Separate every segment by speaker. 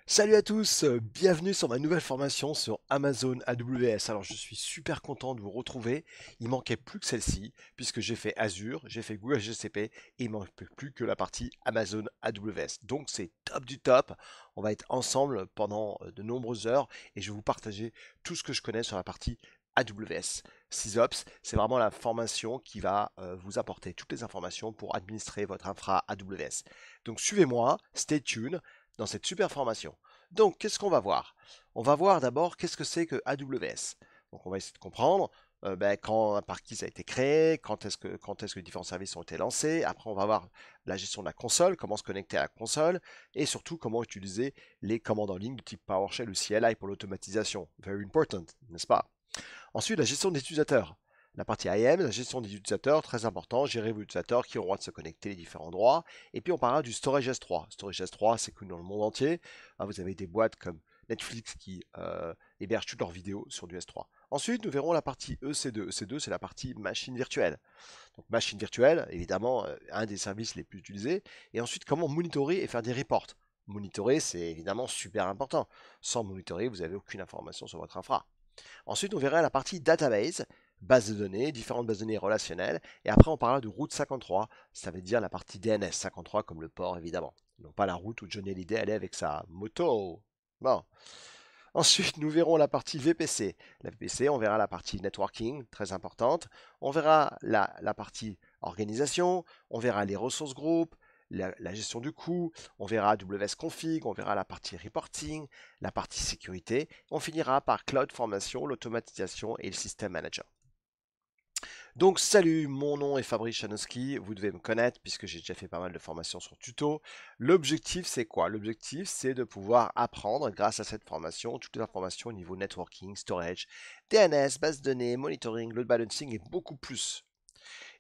Speaker 1: Salut à tous, bienvenue sur ma nouvelle formation sur Amazon AWS. Alors je suis super content de vous retrouver. Il manquait plus que celle-ci, puisque j'ai fait Azure, j'ai fait Google GCP, et il manque plus que la partie Amazon AWS. Donc c'est top du top. On va être ensemble pendant de nombreuses heures et je vais vous partager tout ce que je connais sur la partie AWS. SysOps, c'est vraiment la formation qui va vous apporter toutes les informations pour administrer votre infra AWS. Donc suivez-moi, stay tuned dans cette super formation. Donc, qu'est-ce qu'on va voir? On va voir d'abord qu'est-ce que c'est que AWS. Donc, on va essayer de comprendre par qui ça a été créé, quand est-ce que différents services ont été lancés. Après, on va voir la gestion de la console, comment se connecter à la console, et surtout comment utiliser les commandes en ligne de type PowerShell ou CLI pour l'automatisation. Very important, n'est-ce pas? Ensuite, la gestion des utilisateurs. La partie IAM, la gestion des utilisateurs, très important, gérer vos utilisateurs qui auront droit de se connecter les différents endroits. Et puis on parlera du Storage S3. Storage S3, c'est connu dans le monde entier. Vous avez des boîtes comme Netflix qui hébergent toutes leurs vidéos sur du S3. Ensuite, nous verrons la partie EC2. EC2, c'est la partie machine virtuelle. Donc machine virtuelle, évidemment, un des services les plus utilisés. Et ensuite, comment monitorer et faire des reports. Monitorer, c'est évidemment super important. Sans monitorer, vous n'avez aucune information sur votre infra. Ensuite, on verra la partie database, base de données, différentes bases de données relationnelles. Et après, on parlera de route 53, ça veut dire la partie DNS 53 comme le port évidemment. Non pas la route où Johnny Hallyday allait avec sa moto. Bon. Ensuite, nous verrons la partie VPC. La VPC, on verra la partie networking, très importante. On verra la partie organisation. On verra les ressources groupes, la gestion du coût. On verra AWS Config. On verra la partie reporting, la partie sécurité. On finira par Cloud Formation, l'automatisation et le System Manager. Donc salut, mon nom est Fabrice Chanowski, vous devez me connaître puisque j'ai déjà fait pas mal de formations sur tuto. L'objectif c'est quoi? L'objectif c'est de pouvoir apprendre grâce à cette formation toutes les informations au niveau networking, storage, DNS, base de données, monitoring, load balancing et beaucoup plus.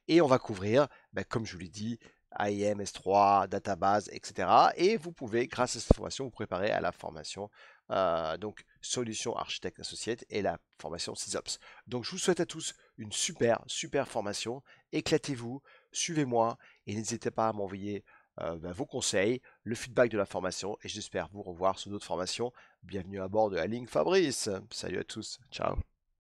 Speaker 1: Et on va couvrir, comme je vous l'ai dit, IAM, S3, database, etc. Et vous pouvez, grâce à cette formation, vous préparer à la formation donc Solution Architect Associate et la formation SysOps. Donc je vous souhaite à tous une super formation. Éclatez-vous, suivez-moi et n'hésitez pas à m'envoyer vos conseils, le feedback de la formation et j'espère vous revoir sur d'autres formations. Bienvenue à bord de la ligne Fabrice. Salut à tous. Ciao.